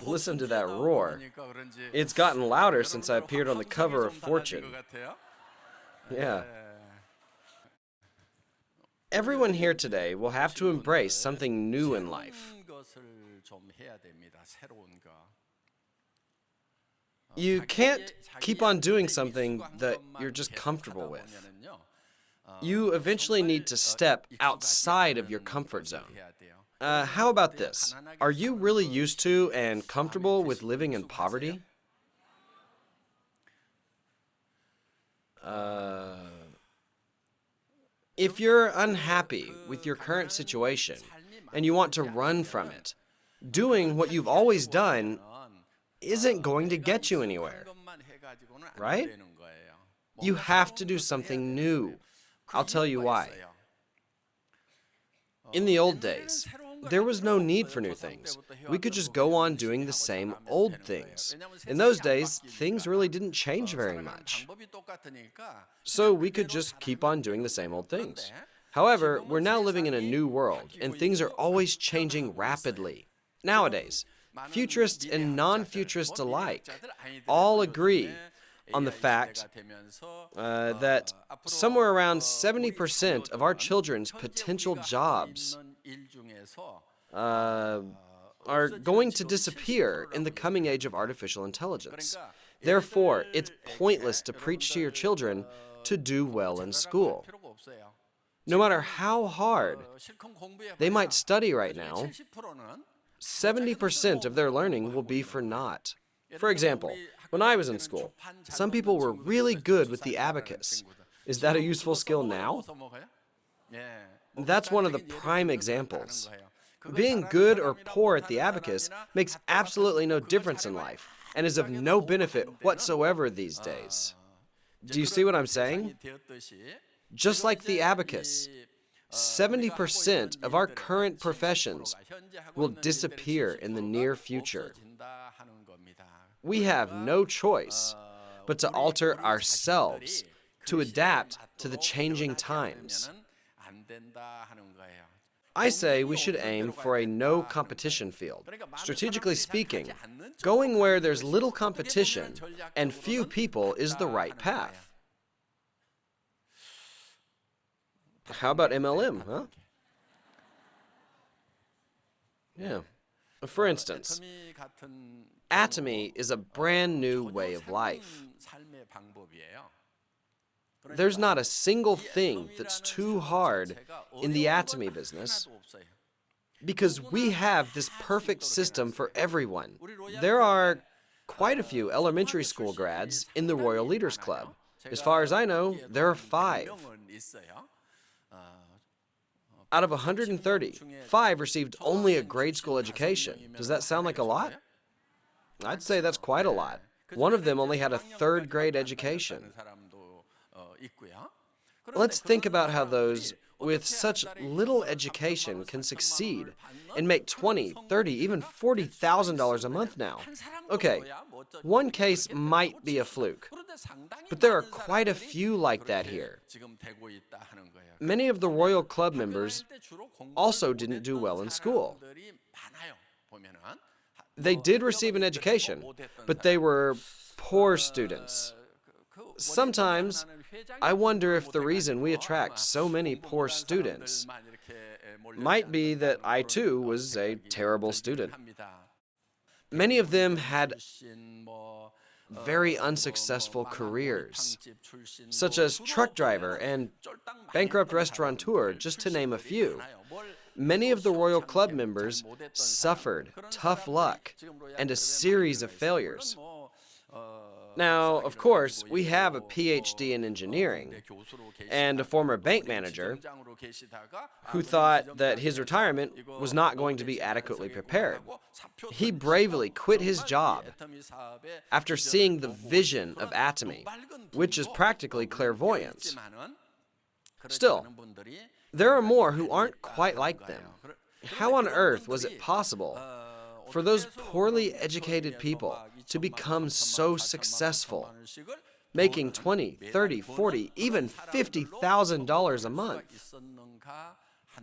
Listen to that roar. It's gotten louder since I appeared on the cover of Fortune. Yeah. Everyone here today will have to embrace something new in life. You can't keep on doing something that you're just comfortable with. You eventually need to step outside of your comfort zone. How about this? Are you really used to and comfortable with living in poverty? If you're unhappy with your current situation and you want to run from it, doing what you've always done isn't going to get you anywhere, right? You have to do something new. I'll tell you why. In the old days, there was no need for new things. We could just go on doing the same old things. In those days, things really didn't change very much. So we could just keep on doing the same old things. However, we're now living in a new world, and things are always changing rapidly. Nowadays, futurists and non-futurists alike all agree on the fact that somewhere around 70% of our children's potential jobs are going to disappear in the coming age of artificial intelligence. Therefore, it's pointless to preach to your children to do well in school. No matter how hard they might study right now, 70% of their learning will be for naught. For example, when I was in school, some people were really good with the abacus. Is that a useful skill now? That's one of the prime examples. Being good or poor at the abacus makes absolutely no difference in life and is of no benefit whatsoever these days. Do you see what I'm saying? Just like the abacus, 70% of our current professions will disappear in the near future. We have no choice but to alter ourselves to adapt to the changing times. I say we should aim for a no competition field. Strategically speaking, going where there's little competition and few people is the right path. How about MLM, huh? Yeah. For instance, Atomy is a brand new way of life. There's not a single thing that's too hard in the Atomy business because we have this perfect system for everyone. There are quite a few elementary school grads in the Royal Leaders Club. As far as I know, there are 5. Out of 130, 5 received only a grade school education. Does that sound like a lot? I'd say that's quite a lot. One of them only had a 3rd grade education. Let's think about how those with such little education can succeed and make $20,000, $30,000, even $40,000 a month now. Okay, one case might be a fluke, but there are quite a few like that here. Many of the Royal Club members also didn't do well in school. They did receive an education, but they were poor students. Sometimes, I wonder if the reason we attract so many poor students might be that I too was a terrible student. Many of them had very unsuccessful careers, such as truck driver and bankrupt restaurateur, just to name a few. Many of the Royal Club members suffered tough luck and a series of failures. Now, of course, we have a PhD in engineering and a former bank manager who thought that his retirement was not going to be adequately prepared. He bravely quit his job after seeing the vision of Atomy, which is practically clairvoyance. Still, there are more who aren't quite like them. How on earth was it possible for those poorly educated people to become so successful, making $20,000, $30,000, $40,000, even $50,000 a month?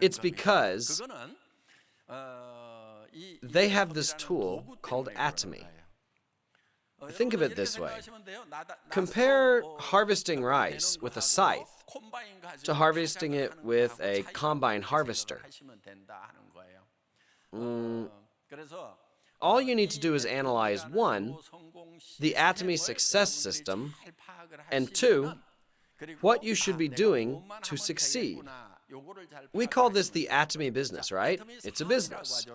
It's because They have this tool called Atomy. Think of it this way. Compare harvesting rice with a scythe to harvesting it with a combine harvester. All you need to do is analyze 1, the Atomy success system, and 2, what you should be doing to succeed. We call this the Atomy business, right? It's a business.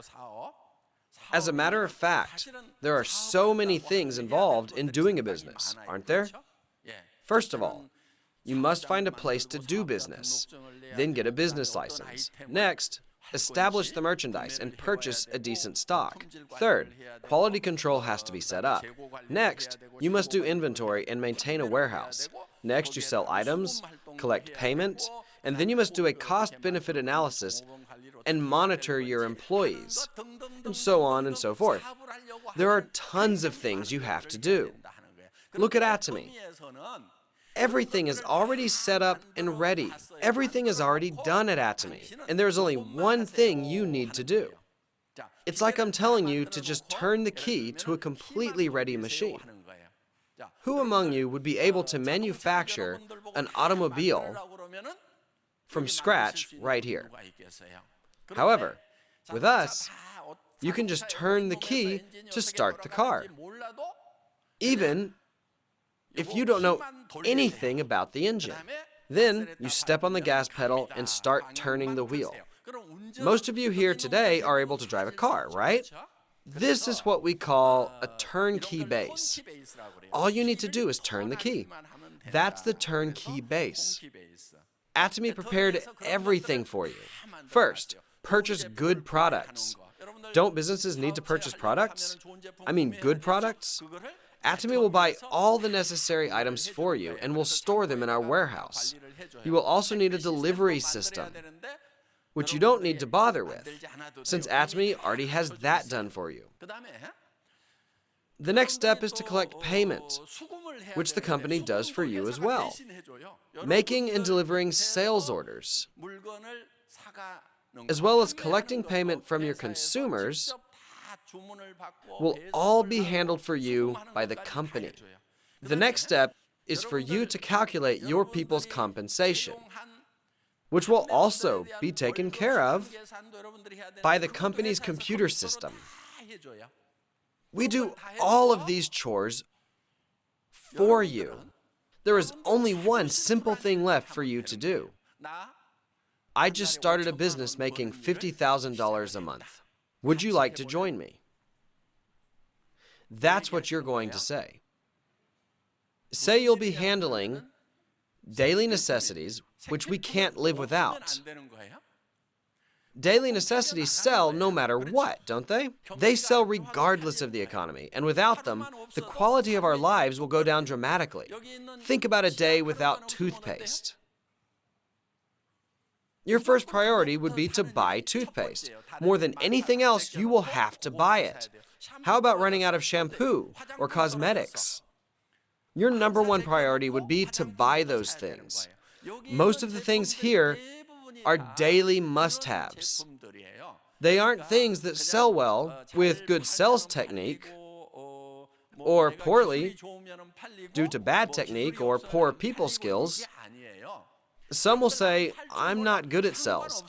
As a matter of fact, there are so many things involved in doing a business, aren't there? First of all, you must find a place to do business, then get a business license. Next, establish the merchandise and purchase a decent stock. Third, quality control has to be set up. Next, you must do inventory and maintain a warehouse. Next, you sell items, collect payment, and then you must do a cost-benefit analysis and monitor your employees, and so on and so forth. There are tons of things you have to do. Look at Atomy. Everything is already set up and ready. Everything is already done at Atomy, and there's only one thing you need to do. It's like I'm telling you to just turn the key to a completely ready machine. Who among you would be able to manufacture an automobile from scratch right here? However, with us, you can just turn the key to start the car, even if you don't know anything about the engine. Then you step on the gas pedal and start turning the wheel. Most of you here today are able to drive a car, right? This is what we call a turnkey base. All you need to do is turn the key. That's the turnkey base. Atomy prepared everything for you. First, purchase good products. Don't businesses need to purchase products? I mean good products? Atomy will buy all the necessary items for you and will store them in our warehouse. You will also need a delivery system, which you don't need to bother with, since Atomy already has that done for you. The next step is to collect payment, which the company does for you as well. Making and delivering sales orders, as well as collecting payment from your consumers, will all be handled for you by the company. The next step is for you to calculate your people's compensation, which will also be taken care of by the company's computer system. We do all of these chores for you. There is only one simple thing left for you to do. I just started a business making $50,000 a month. Would you like to join me? That's what you're going to say. Say you'll be handling daily necessities, which we can't live without. Daily necessities sell no matter what, don't they? They sell regardless of the economy, and without them, the quality of our lives will go down dramatically. Think about a day without toothpaste. Your first priority would be to buy toothpaste. More than anything else, you will have to buy it. How about running out of shampoo or cosmetics? Your number one priority would be to buy those things. Most of the things here are daily must-haves. They aren't things that sell well with good sales technique or poorly due to bad technique or poor people skills. Some will say, I'm not good at sales.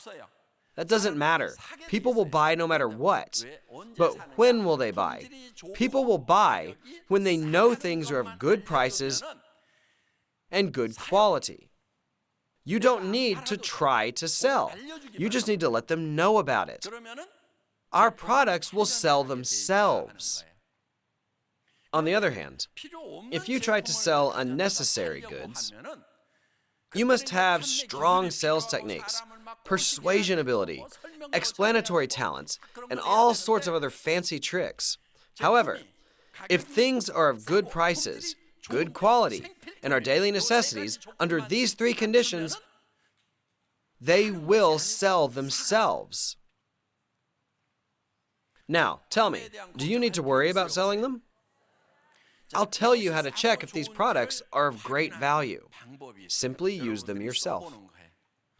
That doesn't matter. People will buy no matter what. But when will they buy? People will buy when they know things are of good prices and good quality. You don't need to try to sell. You just need to let them know about it. Our products will sell themselves. On the other hand, if you try to sell unnecessary goods, you must have strong sales techniques, persuasion ability, explanatory talents, and all sorts of other fancy tricks. However, if things are of good prices, good quality, and are daily necessities, under these three conditions, they will sell themselves. Now, tell me, do you need to worry about selling them? I'll tell you how to check if these products are of great value. Simply use them yourself.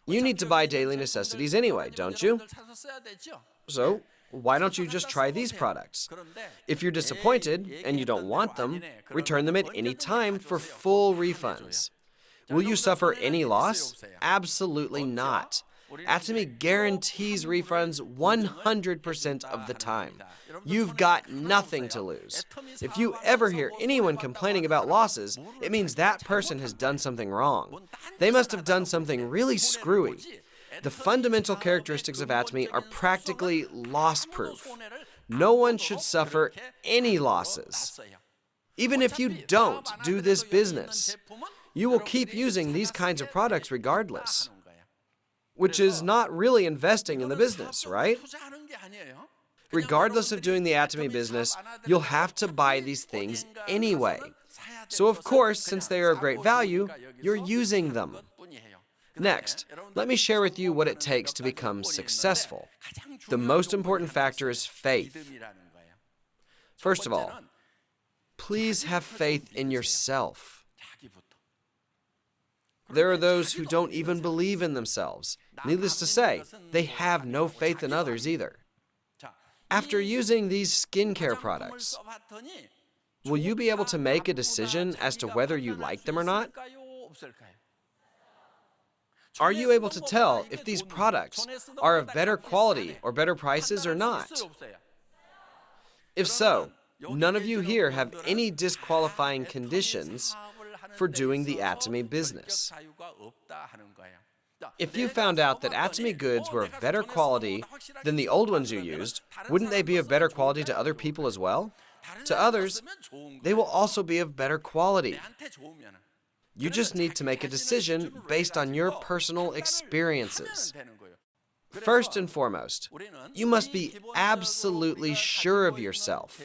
You need to buy daily necessities anyway, don't you? So, why don't you just try these products? If you're disappointed and you don't want them, return them at any time for full refunds. Will you suffer any loss? Absolutely not. Atomy guarantees refunds 100% of the time. You've got nothing to lose. If you ever hear anyone complaining about losses, it means that person has done something wrong. They must have done something really screwy. The fundamental characteristics of Atomy are practically loss-proof. No one should suffer any losses. Even if you don't do this business, you will keep using these kinds of products regardless, which is not really investing in the business, right? Regardless of doing the Atomy business, you'll have to buy these things anyway. So of course, since they are of great value, you're using them. Next, let me share with you what it takes to become successful. The most important factor is faith. First of all, please have faith in yourself. There are those who don't even believe in themselves. Needless to say, they have no faith in others either. After using these skincare products, will you be able to make a decision as to whether you like them or not? Are you able to tell if these products are of better quality or better prices or not? If so, none of you here have any disqualifying conditions for doing the Atomy business. If you found out that Atomy goods were of better quality than the old ones you used, wouldn't they be of better quality to other people as well? To others, they will also be of better quality. You just need to make a decision based on your personal experiences. First and foremost, you must be absolutely sure of yourself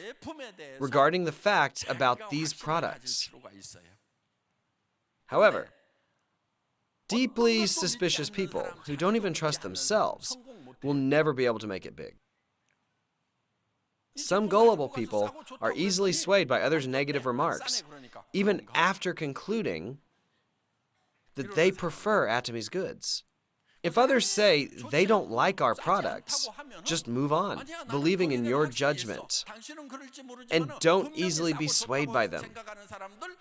regarding the facts about these products. However, deeply suspicious people who don't even trust themselves will never be able to make it big. Some gullible people are easily swayed by others' negative remarks, even after concluding that they prefer Atomy's goods. If others say they don't like our products, just move on, believing in your judgment, and don't easily be swayed by them.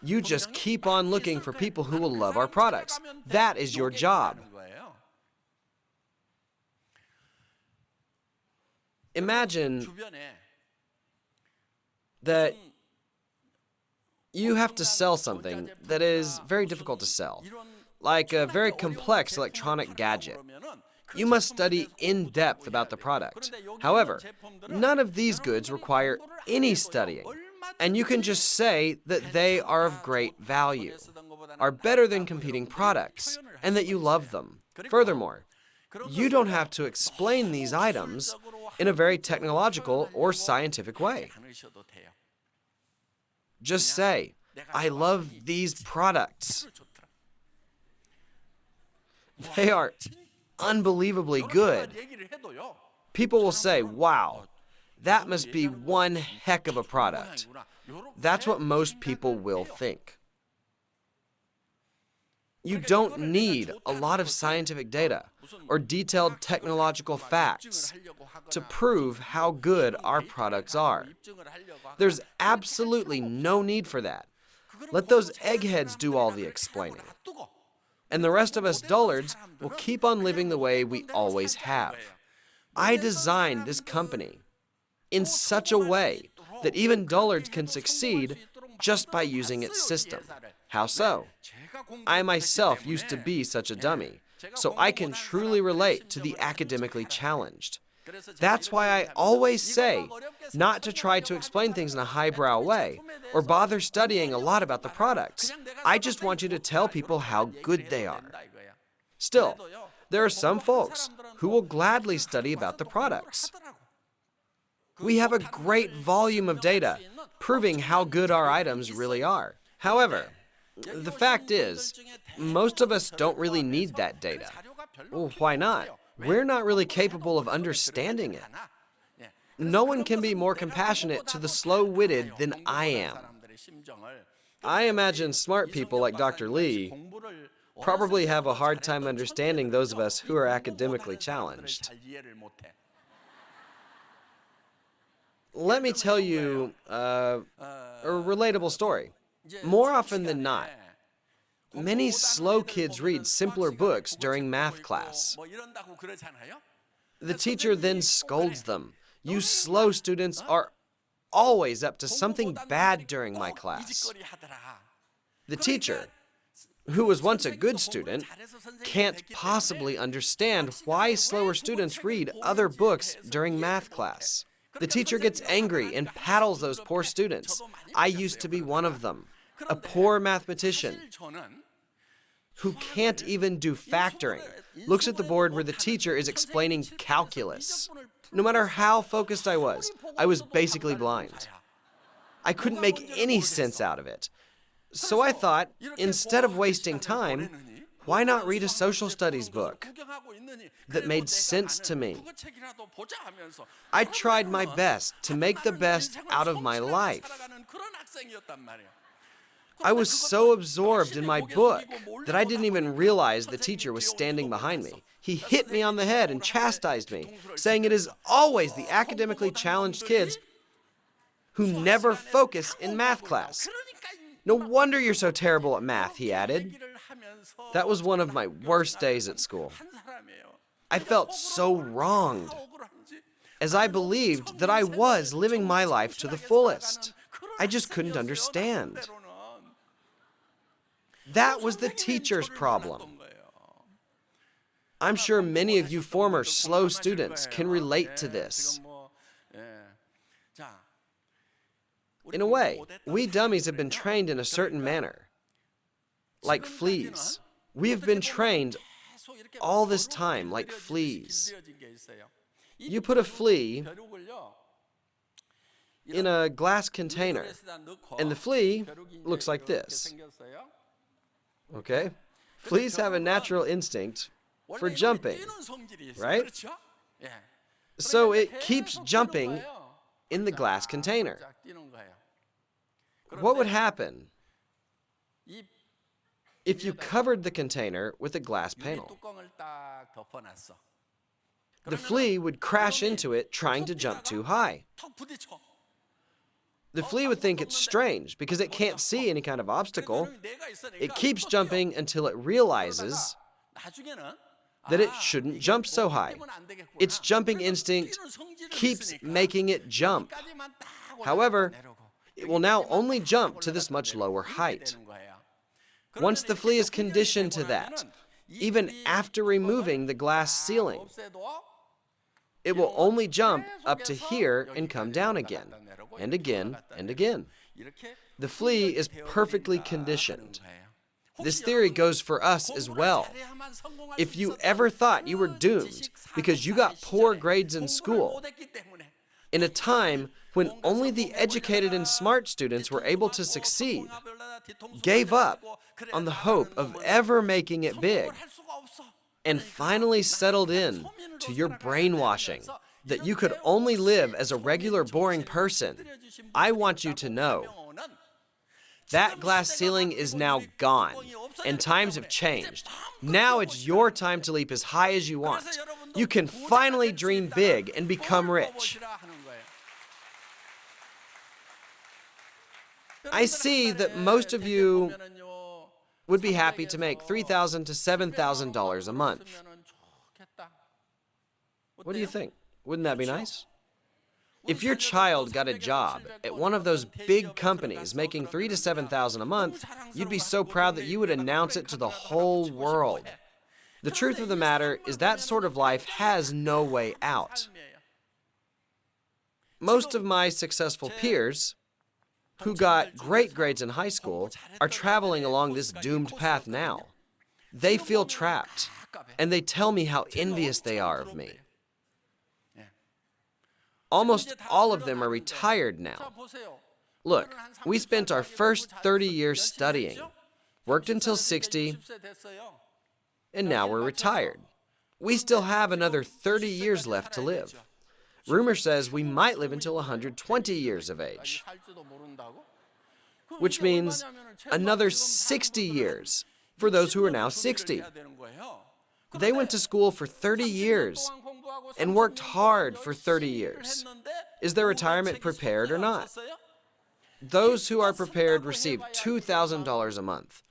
You just keep on looking for people who will love our products. That is your job. Imagine that you have to sell something that is very difficult to sell, like a very complex electronic gadget. You must study in depth about the product. However, none of these goods require any studying, and you can just say that they are of great value, are better than competing products, and that you love them. Furthermore, you don't have to explain these items in a very technological or scientific way. Just say, I love these products. They are unbelievably good. People will say, wow, that must be one heck of a product. That's what most people will think. You don't need a lot of scientific data or detailed technological facts to prove how good our products are. There's absolutely no need for that. Let those eggheads do all the explaining. And the rest of us dullards will keep on living the way we always have. I designed this company in such a way that even dullards can succeed just by using its system. How so? I myself used to be such a dummy, so I can truly relate to the academically challenged. That's why I always say not to try to explain things in a highbrow way or bother studying a lot about the products. I just want you to tell people how good they are. Still, there are some folks who will gladly study about the products. We have a great volume of data proving how good our items really are. However, the fact is, most of us don't really need that data. Well, why not? We're not really capable of understanding it. No one can be more compassionate to the slow-witted than I am. I imagine smart people like Dr. Lee probably have a hard time understanding those of us who are academically challenged. Let me tell you a relatable story. More often than not, many slow kids read simpler books during math class. The teacher then scolds them. You slow students are always up to something bad during my class. The teacher, who was once a good student, can't possibly understand why slower students read other books during math class. The teacher gets angry and paddles those poor students. I used to be one of them, a poor mathematician who can't even do factoring, looks at the board where the teacher is explaining calculus. No matter how focused I was basically blind. I couldn't make any sense out of it. So I thought, instead of wasting time, why not read a social studies book that made sense to me? I tried my best to make the best out of my life. I was so absorbed in my book that I didn't even realize the teacher was standing behind me. He hit me on the head and chastised me, saying it is always the academically challenged kids who never focus in math class. No wonder you're so terrible at math, he added. That was one of my worst days at school. I felt so wronged, as I believed that I was living my life to the fullest. I just couldn't understand. That was the teacher's problem. I'm sure many of you former slow students can relate to this. In a way, we dummies have been trained in a certain manner. Like fleas. We have been trained all this time like fleas. You put a flea in a glass container, and the flea looks like this. Okay? Fleas have a natural instinct for jumping, right? So it keeps jumping in the glass container. What would happen if you covered the container with a glass panel? The flea would crash into it trying to jump too high. The flea would think it's strange because it can't see any kind of obstacle. It keeps jumping until it realizes that it shouldn't jump so high. Its jumping instinct keeps making it jump. However, it will now only jump to this much lower height. Once the flea is conditioned to that, even after removing the glass ceiling, it will only jump up to here and come down again, and again, and again. The flea is perfectly conditioned. This theory goes for us as well. If you ever thought you were doomed because you got poor grades in school, in a time when only the educated and smart students were able to succeed, gave up on the hope of ever making it big, and finally settled in to your brainwashing that you could only live as a regular boring person, I want you to know that glass ceiling is now gone, and times have changed. Now it's your time to leap as high as you want. You can finally dream big and become rich. I see that most of you would be happy to make $3,000 to $7,000 a month. What do you think? Wouldn't that be nice? If your child got a job at one of those big companies making $3,000 to $7,000 a month, you'd be so proud that you would announce it to the whole world. The truth of the matter is that sort of life has no way out. Most of my successful peers who got great grades in high school are traveling along this doomed path now. They feel trapped, and they tell me how envious they are of me. Almost all of them are retired now. Look, we spent our first 30 years studying, worked until 60, and now we're retired. We still have another 30 years left to live. Rumor says we might live until 120 years of age, which means another 60 years for those who are now 60. They went to school for 30 years and worked hard for 30 years. Is their retirement prepared or not? Those who are prepared receive $2,000 a month,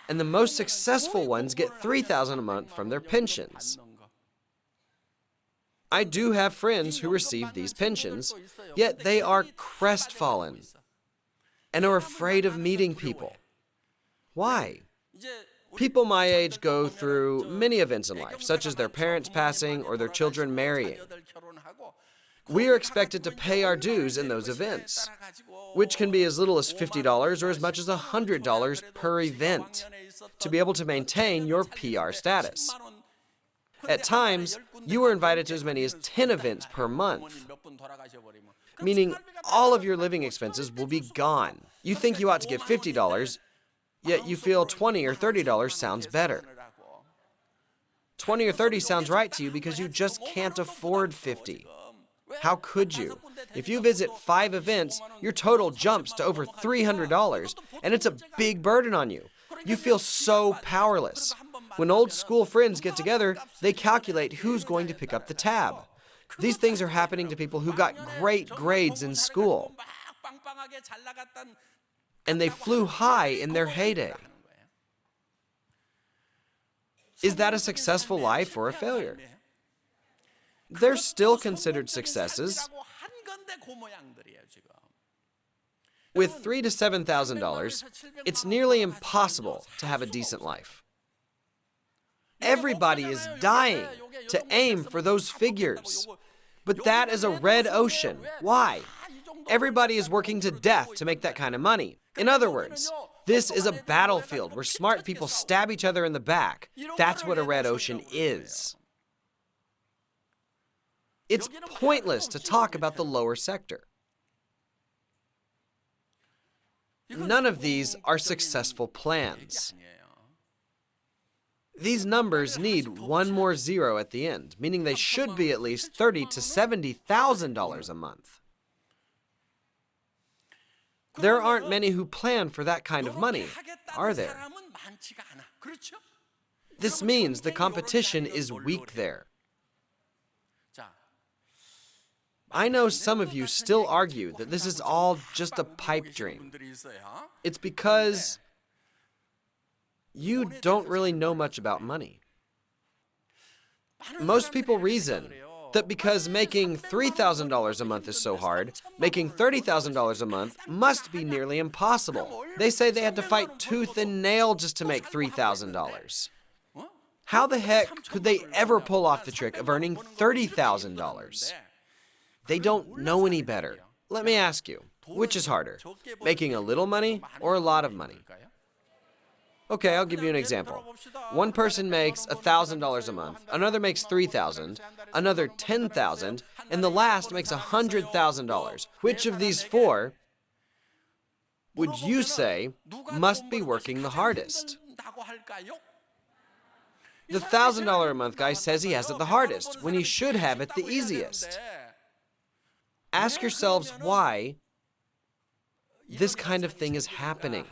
and the most successful ones get $3,000 a month from their pensions. I do have friends who receive these pensions, yet they are crestfallen and are afraid of meeting people. Why? People my age go through many events in life, such as their parents passing or their children marrying. We are expected to pay our dues in those events, which can be as little as $50 or as much as $100 per event, to be able to maintain your PR status. At times, you are invited to as many as 10 events per month, meaning all of your living expenses will be gone. You think you ought to give $50, yet you feel $20 or $30 sounds better. 20 or 30 sounds right to you because you just can't afford 50. How could you? If you visit 5 events, your total jumps to over $300, and it's a big burden on you. You feel so powerless. When old school friends get together, they calculate who's going to pick up the tab. These things are happening to people who got great grades in school, and they flew high in their heyday. Is that a successful life or a failure? They're still considered successes. With $3,000 to $7,000, it's nearly impossible to have a decent life. Everybody is dying to aim for those figures. But that is a red ocean. Why? Everybody is working to death to make that kind of money. In other words, this is a battlefield where smart people stab each other in the back. That's what a red ocean is. It's pointless to talk about the lower sector. None of these are successful plans. These numbers need one more zero at the end, meaning they should be at least $30,000 to $70,000 a month. There aren't many who plan for that kind of money, are there? This means the competition is weak there. I know some of you still argue that this is all just a pipe dream. It's because you don't really know much about money. Most people reason that because making $3,000 a month is so hard, making $30,000 a month must be nearly impossible. They say they had to fight tooth and nail just to make $3,000. How the heck could they ever pull off the trick of earning $30,000? They don't know any better. Let me ask you, which is harder, making a little money or a lot of money? Okay, I'll give you an example. One person makes $1,000 a month, another makes $3,000, another $10,000, and the last makes $100,000. Which of these 4 would you say must be working the hardest? The $1,000 a month guy says he has it the hardest, when he should have it the easiest. Ask yourselves why this kind of thing is happening.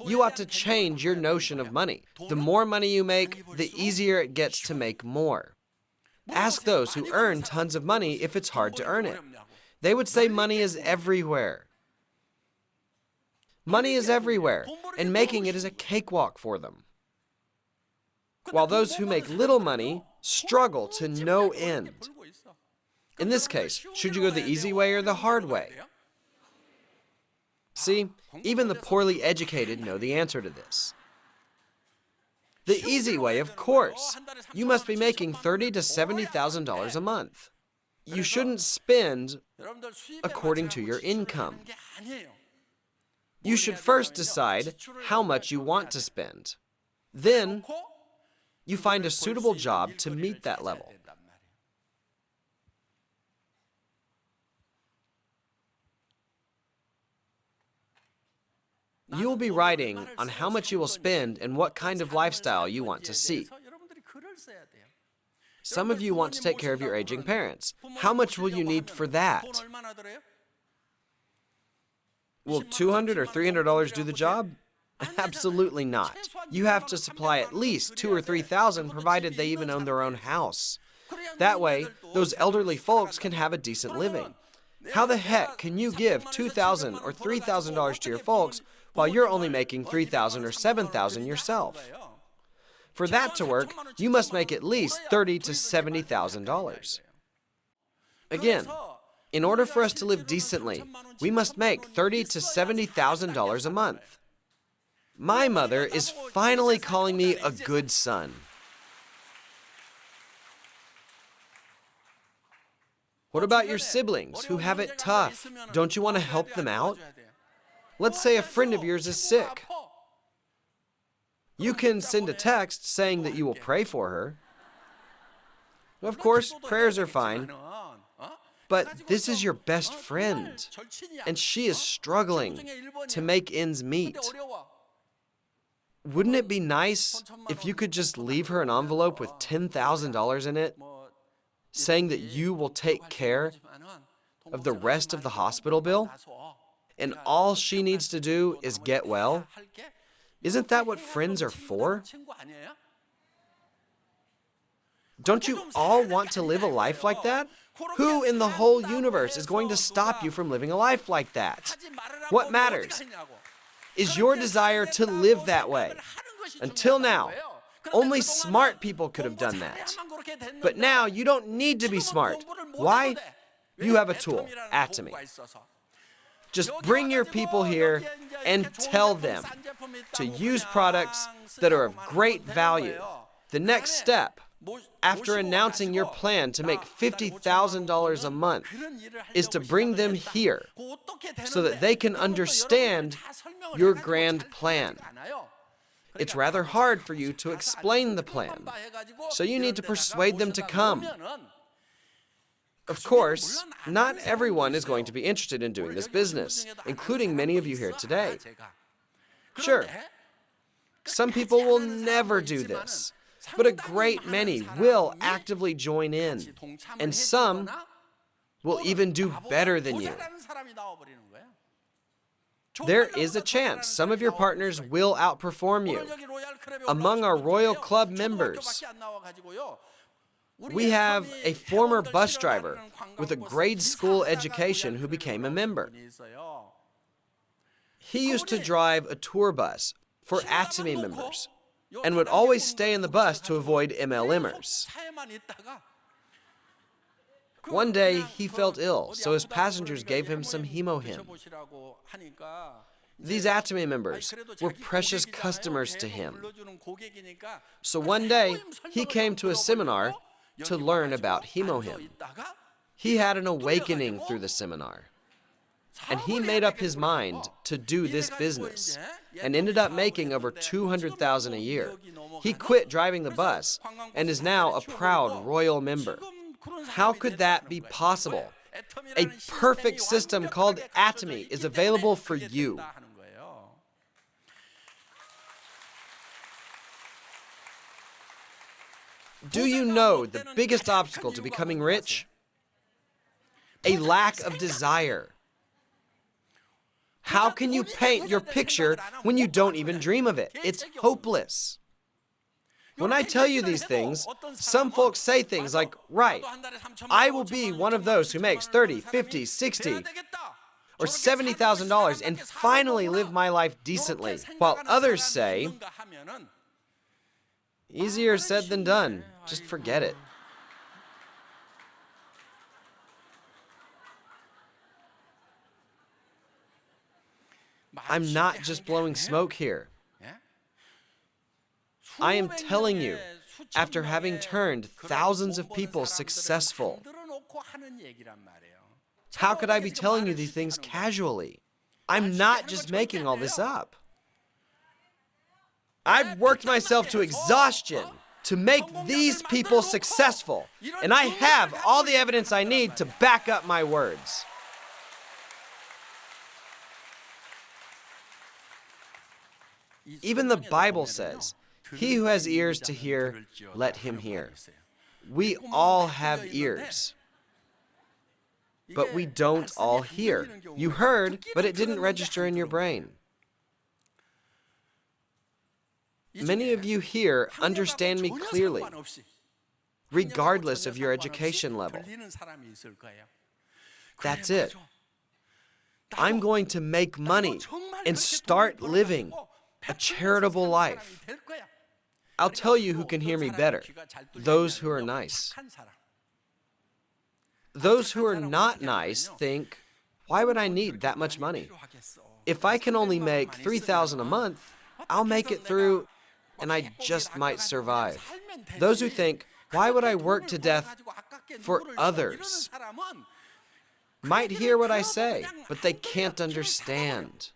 You ought to change your notion of money. The more money you make, the easier it gets to make more. Ask those who earn tons of money if it's hard to earn it. They would say money is everywhere. Money is everywhere, and making it is a cakewalk for them. While those who make little money struggle to no end. In this case, should you go the easy way or the hard way? See, even the poorly educated know the answer to this. The easy way, of course. You must be making $30,000 to $70,000 a month. You shouldn't spend according to your income. You should first decide how much you want to spend. Then, you find a suitable job to meet that level. You will be writing on how much you will spend and what kind of lifestyle you want to see. Some of you want to take care of your aging parents. How much will you need for that? Will $200 or $300 do the job? Absolutely not. You have to supply at least $2,000 or $3,000, provided they even own their own house. That way, those elderly folks can have a decent living. How the heck can you give $2,000 or $3,000 to your folks while you're only making $3,000 or $7,000 yourself? For that to work, you must make at least $30,000 to $70,000. Again, in order for us to live decently, we must make $30,000 to $70,000 a month. My mother is finally calling me a good son. What about your siblings who have it tough? Don't you want to help them out? Let's say a friend of yours is sick. You can send a text saying that you will pray for her. Of course, prayers are fine, but this is your best friend, and she is struggling to make ends meet. Wouldn't it be nice if you could just leave her an envelope with $10,000 in it, saying that you will take care of the rest of the hospital bill, and all she needs to do is get well? Isn't that what friends are for? Don't you all want to live a life like that? Who in the whole universe is going to stop you from living a life like that? What matters is your desire to live that way. Until now, only smart people could have done that. But now you don't need to be smart. Why? You have a tool, Atomy. Just bring your people here and tell them to use products that are of great value. The next step, after announcing your plan to make $50,000 a month, is to bring them here so that they can understand your grand plan. It's rather hard for you to explain the plan, so you need to persuade them to come. Of course, not everyone is going to be interested in doing this business, including many of you here today. Sure, some people will never do this, but a great many will actively join in, and some will even do better than you. There is a chance some of your partners will outperform you. Among our Royal Club members, we have a former bus driver with a grade school education who became a member. He used to drive a tour bus for Atomy members and would always stay in the bus to avoid MLMers. One day, he felt ill, so his passengers gave him some HemoHim. These Atomy members were precious customers to him. So one day, he came to a seminar to learn about HemoHim. He had an awakening through the seminar, and he made up his mind to do this business and ended up making over $200,000 a year. He quit driving the bus and is now a proud Royal member. How could that be possible? A perfect system called Atomy is available for you. Do you know the biggest obstacle to becoming rich? A lack of desire. How can you paint your picture when you don't even dream of it? It's hopeless. When I tell you these things, some folks say things like, right, I will be one of those who makes $30,000, $50,000, $60,000, or $70,000 and finally live my life decently, while others say, easier said than done, just forget it. I'm not just blowing smoke here. I am telling you, after having turned thousands of people successful, how could I be telling you these things casually? I'm not just making all this up. I've worked myself to exhaustion to make these people successful, and I have all the evidence I need to back up my words. Even the Bible says, he who has ears to hear, let him hear. We all have ears, but we don't all hear. You heard, but it didn't register in your brain. Many of you here understand me clearly. regardless of your education level. That's it. I'm going to make money and start living a charitable life. I'll tell you who can hear me better. Those who are nice. Those who are not nice think, why would I need that much money? If I can only make $3,000 a month, I'll make it through and I just might survive. Those who think, why would I work to death for others? Might hear what I say, but they can't understand.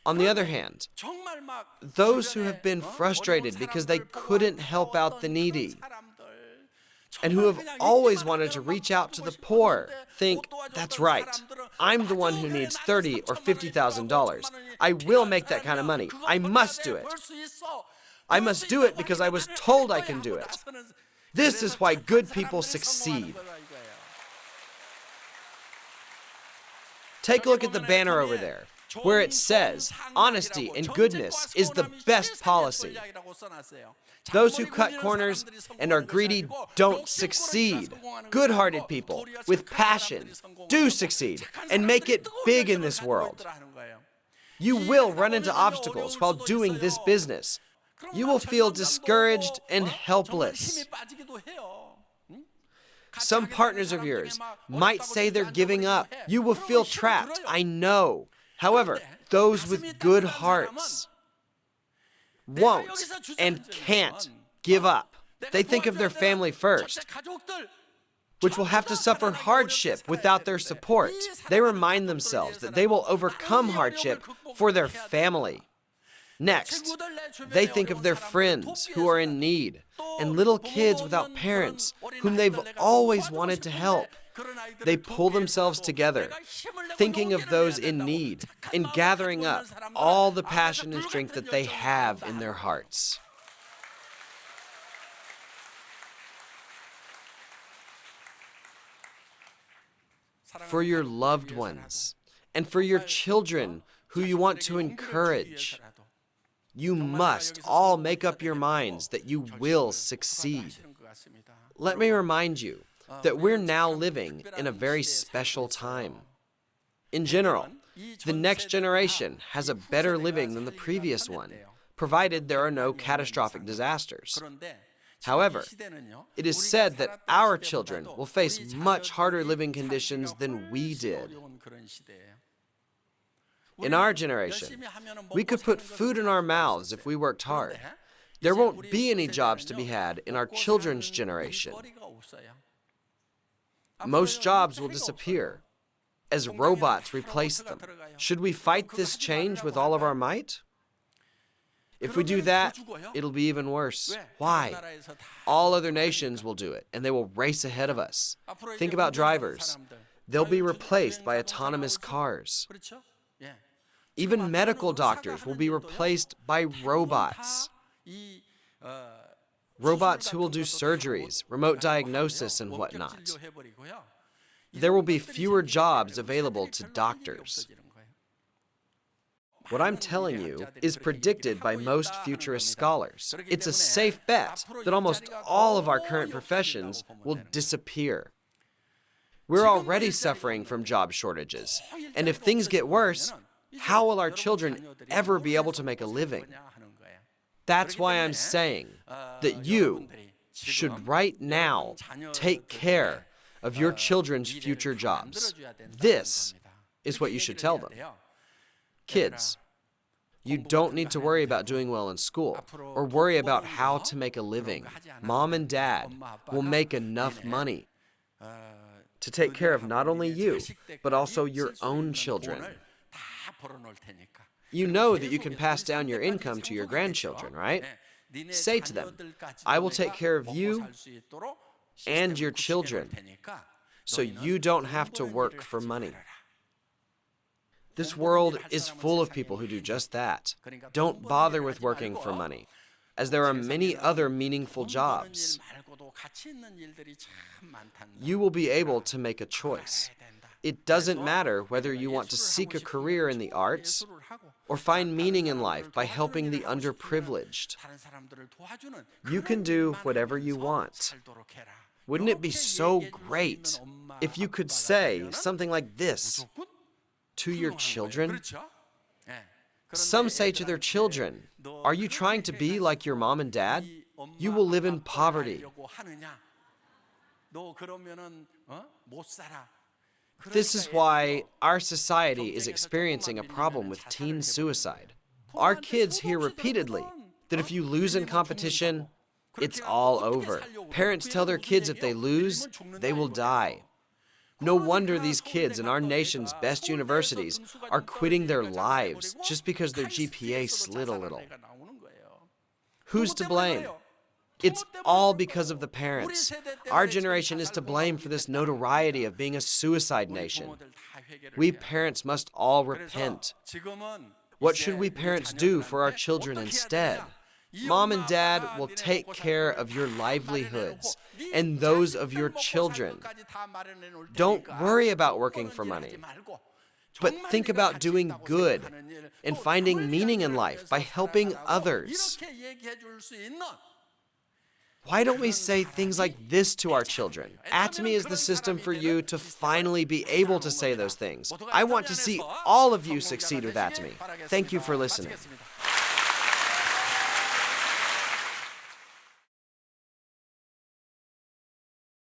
On the other hand, those who have been frustrated because they couldn't help out the needy and who have always wanted to reach out to the poor think, that's right, I'm the one who needs $30,000 or $50,000. I will make that kind of money. I must do it. I must do it because I was told I can do it. This is why good people succeed. Take a look at the banner over there, where it says, honesty and goodness is the best policy. Those who cut corners and are greedy don't succeed. Good-hearted people with passion do succeed and make it big in this world. You will run into obstacles while doing this business. You will feel discouraged and helpless. Some partners of yours might say they're giving up. You will feel trapped, I know. However, those with good hearts won't and can't give up. They think of their family first, which will have to suffer hardship without their support. They remind themselves that they will overcome hardship for their family. Next, they think of their friends who are in need and little kids without parents whom they've always wanted to help. They pull themselves together, thinking of those in need and gathering up all the passion and strength that they have in their hearts. For your loved ones and for your children who you want to encourage, you must all make up your minds that you will succeed. Let me remind you that we're now living in a very special time. In general, the next generation has a better living than the previous one, provided there are no catastrophic disasters. However, it is said that our children will face much harder living conditions than we did. In our generation, we could put food in our mouths if we worked hard. There won't be any jobs to be had in our children's generation. Most jobs will disappear as robots replace them. Should we fight this change with all of our might? If we do that, it'll be even worse. Why? All other nations will do it, and they will race ahead of us. Think about drivers. They'll be replaced by autonomous cars. Even medical doctors will be replaced by robots. Robots who will do surgeries, remote diagnosis, and whatnot. There will be fewer jobs available to doctors. What I'm telling you is predicted by most futurist scholars. It's a safe bet that almost all of our current professions will disappear. We're already suffering from job shortages, and if things get worse, how will our children ever be able to make a living? That's why I'm saying that you should right now take care of your children's future jobs. This is what you should tell them. Kids, you don't need to worry about doing well in school or worry about how to make a living. Mom and dad will make enough money to take care of not only you, but also your own children. You know that you can pass down your income to your grandchildren, right? Say to them, I will take care of you and your children, so you don't have to work for money. This world is full of people who do just that. Don't bother with working for money, as there are many other meaningful jobs. You will be able to make a choice. It doesn't matter whether you want to seek a career in the arts or find meaning in life by helping the underprivileged. You can do whatever you want. Wouldn't it be so great if you could say something like this to your children? Some say to their children, "Are you trying to be like your mom and dad? You will live in poverty." This is why our society is experiencing a problem with teen suicide. Our kids hear repeatedly that if you lose in competition, it's all over. Parents tell their kids if they lose, they will die. No wonder these kids in our nation's best universities are quitting their lives just because their GPA slid a little. Who's to blame? It's all because of the parents. Our generation is to blame for this notoriety of being a suicide nation. We parents must all repent. What should we parents do for our children instead? Mom and dad will take care of your livelihoods and those of your children. Don't worry about working for money, but think about doing good and finding meaning in life by helping others. Why don't we say things like this to our children? Atomy is the system for you to finally be able to say those things. I want to see all of you succeed with Atomy. Thank you for listening.